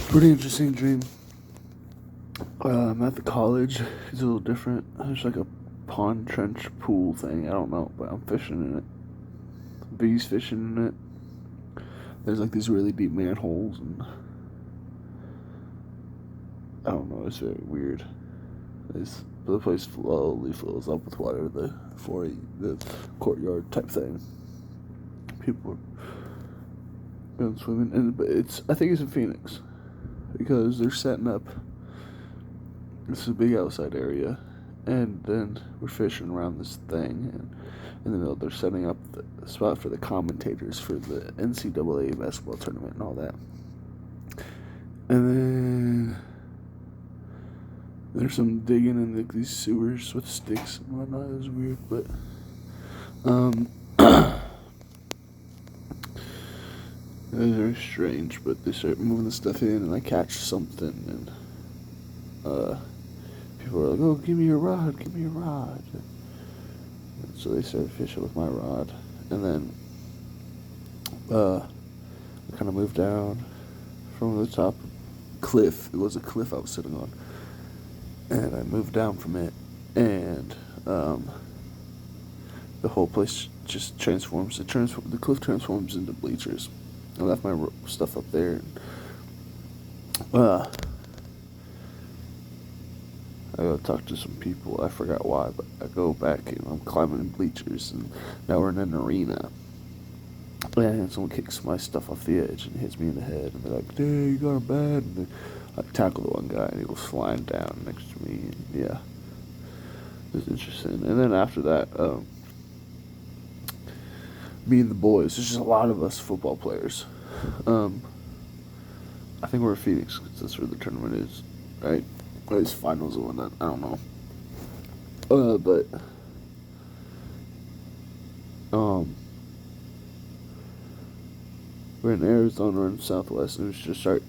Pretty interesting dream. I'm at the college. It's a little different. There's like a pond trench pool thing. I don't know, but I'm fishing in it. Bees fishing in it. There's like these really deep manholes, and I don't know. It's very weird. The place slowly fills up with water. The courtyard type thing. People are going swimming, but I think it's in Phoenix because they're setting up. This is a big outside area, and then we're fishing around this thing, and in the middle they're setting up the spot for the commentators for the NCAA basketball tournament and all that. And then there's some digging in these sewers with sticks and whatnot. It was weird, but it was very strange. But they start moving the stuff in, and I catch something, and people were like, "Oh, give me your rod, give me your rod." And so they started fishing with my rod, and then I kind of moved down from the top cliff. It was a cliff I was sitting on, and I moved down from it, and the whole place just transforms. The cliff transforms into bleachers. I left my stuff up there, and I go talk to some people. I forgot why, but I go back and I'm climbing bleachers, and now we're in an arena. And someone kicks my stuff off the edge and hits me in the head, and they're like, "Hey, you got him bad." And then I tackle the one guy, and he goes flying down next to me. And yeah, it was interesting. And then after that, me and the boys. There's just a lot of us football players. I think we're in Phoenix because that's where the tournament is, right? Or it's finals or whatnot. I don't know. But we're in Arizona or in Southwest, and we just start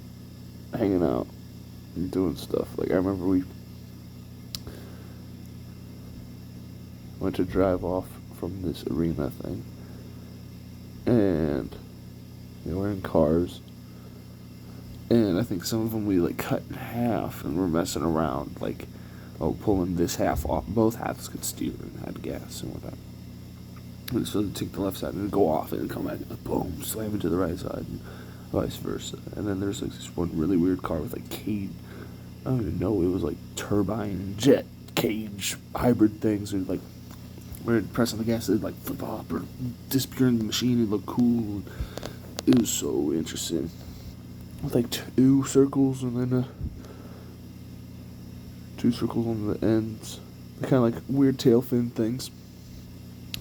hanging out and doing stuff. Like I remember we went to drive off from this arena thing, and we're in cars, and I think some of them we like cut in half, and we're messing around, like, pulling this half off. Both halves could steer and had gas and whatnot. And so to take the left side and go off and come back, and boom, slam into the right side, and vice versa. And then there's like this one really weird car with like cage. I don't even know. It was like turbine jet cage hybrid things, and like we're pressing the gas, it'd like flip off or disappear in the machine. It looked cool. It was so interesting. With like two circles and then two circles on the ends. Kind of like weird tail fin things.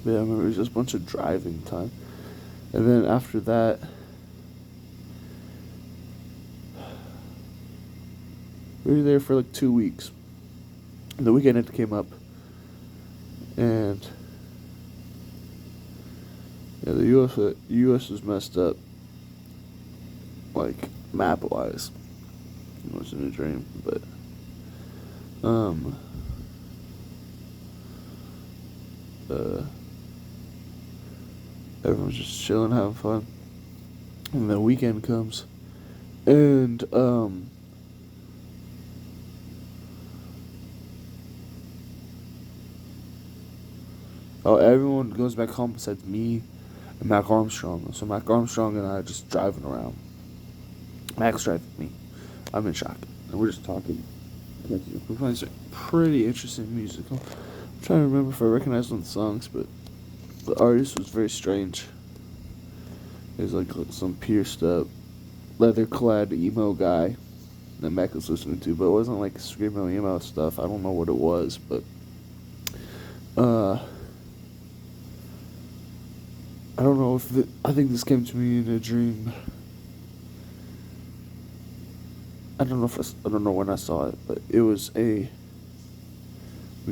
But yeah, I remember it was just a bunch of driving time. And then after that, we were there for like 2 weeks. And the weekend it came up. And yeah, the U.S. was messed up, like map wise. It wasn't a dream, but everyone's just chilling, having fun. And the weekend comes, and everyone goes back home besides me and Mac Armstrong. So Mac Armstrong and I are just driving around. Mac's driving me. I'm in shock, and we're just talking. We're playing some pretty interesting music. I'm trying to remember if I recognize one of the songs, but the artist was very strange. He was like some pierced up, leather-clad emo guy that Mac was listening to, but it wasn't like screamo emo stuff. I don't know what it was, but I don't know if I think this came to me in a dream. I don't know when I saw it, but it was we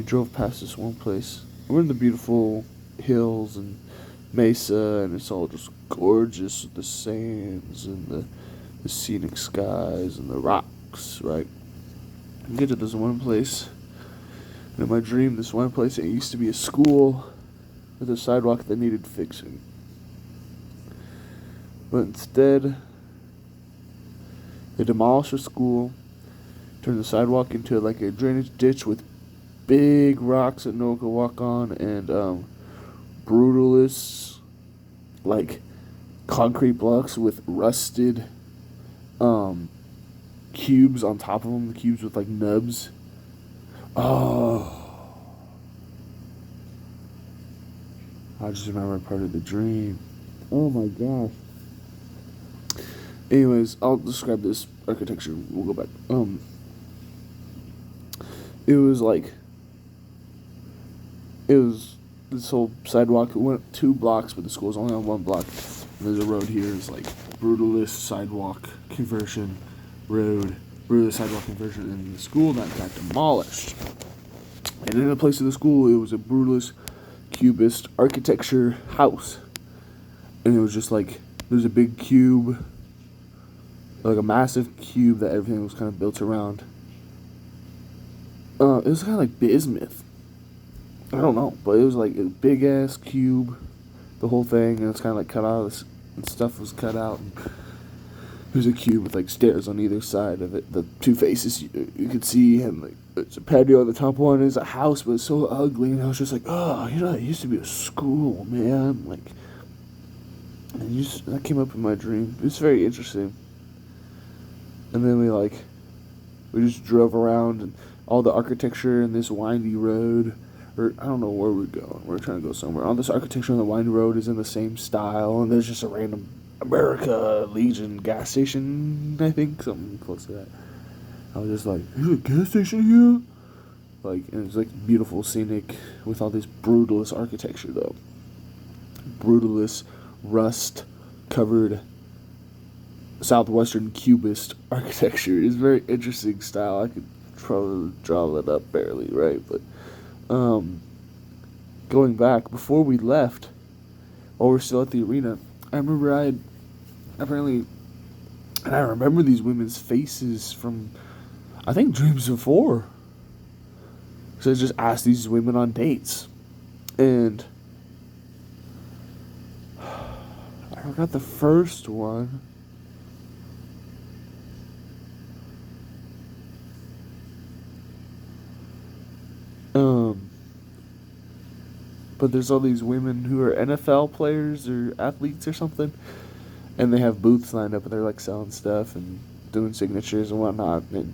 drove past this one place. We're in the beautiful hills and mesa, and it's all just gorgeous with the sands and the scenic skies and the rocks, right? We get to this one place, and in my dream, this one place, it used to be a school with a sidewalk that needed fixing. But instead, They demolished the school, turned the sidewalk into like a drainage ditch with big rocks that no one could walk on, and brutalist like concrete blocks with rusted cubes on top of them. The cubes with like nubs. Oh, I just remember part of the dream. Oh my gosh. Anyways, I'll describe this architecture. We'll go back. It was like, it was this whole sidewalk. It went 2 blocks, but the school was only on 1 block. And there's a road here. It's like brutalist sidewalk conversion road, brutalist sidewalk conversion, and the school that got demolished. And in the place of the school, it was a brutalist cubist architecture house, and it was just like there's a big cube, like a massive cube that everything was kind of built around. It was kind of like bismuth. I don't know, but it was like a big ass cube, the whole thing, and it's kind of like cut out, and stuff was cut out. And there's a cube with like stairs on either side of it. The 2 faces you could see, and like there's a patio on the top one. It's a house, but it's so ugly. And I was just like, oh, it used to be a school, man. Like, and that came up in my dream. It's very interesting. And then we just drove around, and all the architecture in this windy road, or I don't know where we're going. We're trying to go somewhere. All this architecture on the windy road is in the same style, and there's just a random America Legion gas station, I think, something close to that. I was just like, there's a gas station here? Like, and it's like beautiful, scenic, with all this brutalist architecture, though. Brutalist, rust-covered southwestern cubist architecture. It's a very interesting style. I could probably draw that up barely, right? But going back, before we left, while we're still at the arena, I remember I remember these women's faces from, I think, dreams before. So I just asked these women on dates, and I forgot the first one. But there's all these women who are NFL players or athletes or something, and they have booths lined up, and they're like selling stuff and doing signatures and whatnot. And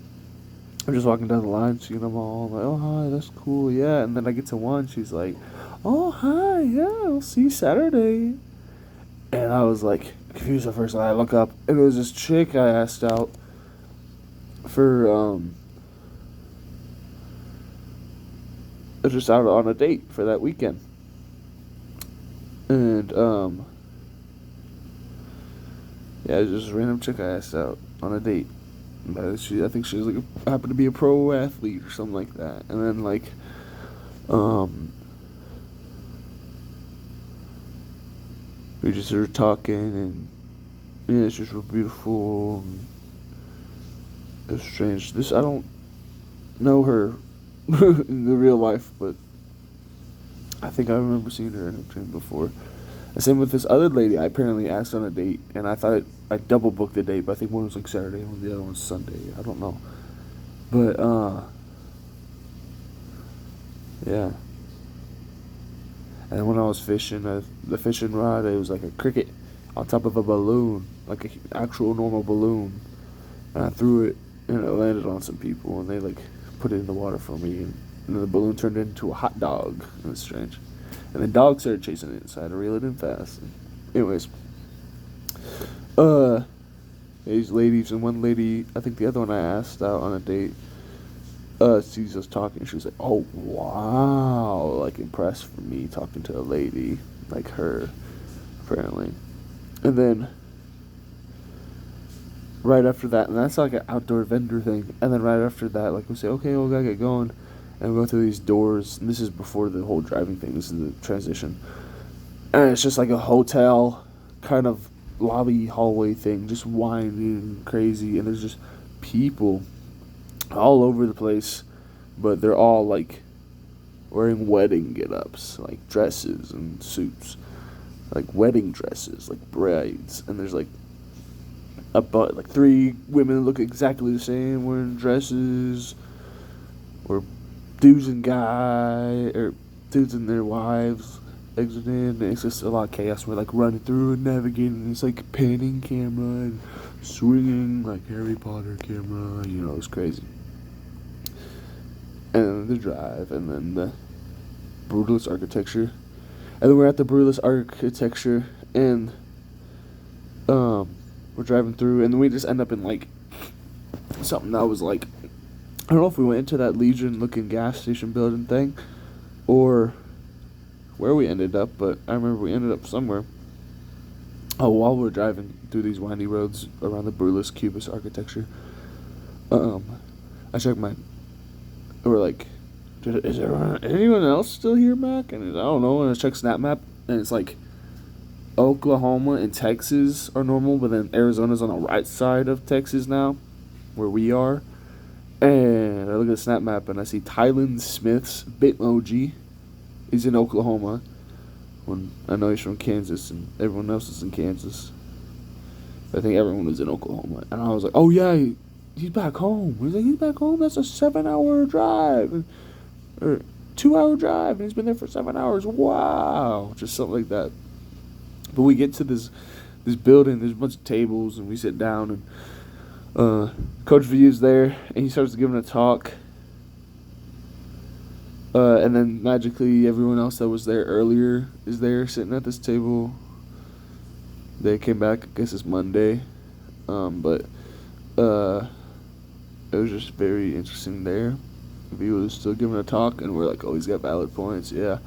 I'm just walking down the line, seeing them all. I'm like, oh hi, that's cool, yeah. And then I get to one, she's like, oh hi, yeah, I'll see you Saturday. And I was like confused at first, and I look up, and it was this chick I asked out for just out on a date for that weekend. And yeah, it was just a random chick I asked out on a date. But I think she was like happened to be a pro athlete or something like that. And then like we just started talking, and yeah, it's just real beautiful. It's strange. I don't know her in the real life, but I think I remember seeing her in a dream before. And same with this other lady I apparently asked on a date, and I thought I double booked the date, but I think one was like Saturday and the other one was Sunday. I don't know. But yeah. And when I was fishing, the fishing rod, it was like a cricket on top of a balloon, like an actual normal balloon. And I threw it, and it landed on some people, and they like put it in the water for me, and then the balloon turned into a hot dog. It was strange. And the dog started chasing it, so I had to reel it in fast. Anyways, these ladies, and one lady, I think the other one I asked out on a date, sees us talking. She was like, oh wow, like impressed for me talking to a lady like her, apparently. And then right after that, and that's like an outdoor vendor thing, and then right after that, like we say, okay, we gotta get going, and we go through these doors, and this is before the whole driving thing, this is the transition, and it's just like a hotel kind of lobby hallway thing, just winding and crazy, and there's just people all over the place, but they're all like wearing wedding get-ups, like dresses and suits, like wedding dresses, like brides, and there's like about like 3 women look exactly the same, wearing dresses, or dudes and dudes and their wives exiting. And it's just a lot of chaos. We're like running through and navigating. It's like panning camera and swinging like Harry Potter camera. It's crazy. And then the drive, and then the brutalist architecture, and then we're at the brutalist architecture, and we're driving through, and then we just end up in like something that was like, I don't know if we went into that Legion looking gas station building thing or where we ended up, but I remember we ended up somewhere. Oh, while we're driving through these windy roads around the brutalist cubist architecture, I checked we're like, is there anyone else still here, Mac? And I don't know, and I checked Snap Map, and it's like Oklahoma and Texas are normal, but then Arizona's on the right side of Texas now, where we are. And I look at the Snap Map, and I see Tylen Smith's Bitmoji. He's in Oklahoma. When I know he's from Kansas, and everyone else is in Kansas. But I think everyone was in Oklahoma. And I was like, oh yeah, he's back home. He's like, he's back home? That's a 7-hour drive. Or 2-hour drive, and he's been there for 7 hours. Wow. Just something like that. But we get to this building, there's a bunch of tables, and we sit down, and Coach V's there, and he starts giving a talk. And then magically everyone else that was there earlier is there sitting at this table. They came back, I guess it's Monday. But it was just very interesting there. V was still giving a talk, and we're like, oh, he's got valid points, yeah.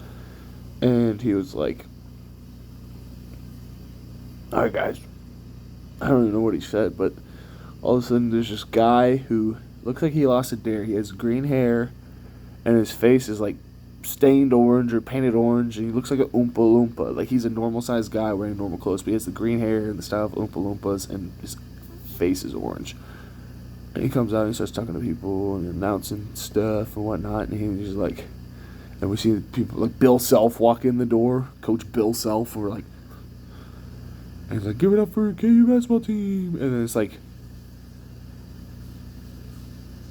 And he was like, alright guys, I don't even know what he said, but all of a sudden there's this guy who looks like he lost a dare. He has green hair, and his face is like stained orange or painted orange, and he looks like an Oompa Loompa. Like he's a normal sized guy wearing normal clothes, but he has the green hair and the style of Oompa Loompas, and his face is orange. And he comes out and he starts talking to people and announcing stuff and whatnot, and he's just like, and we see people like Bill Self walk in the door, Coach Bill Self, and we're like, and he's like, give it up for KU basketball team. And then it's like,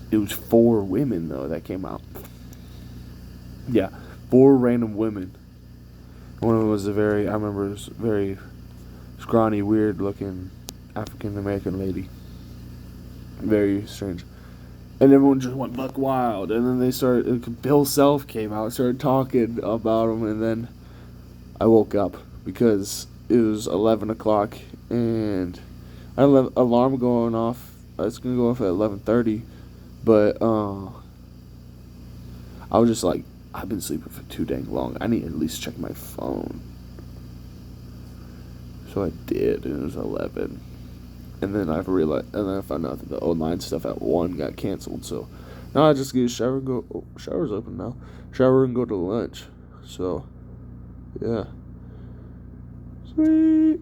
it was 4 women, though, that came out. Yeah, 4 random women. One of them was I remember, was a very scrawny, weird-looking African-American lady. Very strange. And everyone just went buck wild. And then Bill Self came out and started talking about him. And then I woke up because it was 11 o'clock, and I had an alarm going off. It's going to go off at 11:30, but I was just like, I've been sleeping for too dang long. I need to at least check my phone. So I did, and it was 11. And then I found out that the online stuff at 1 got canceled. So now I just get a shower and go. Oh, shower's open now. Shower and go to lunch. So, yeah. Sweet.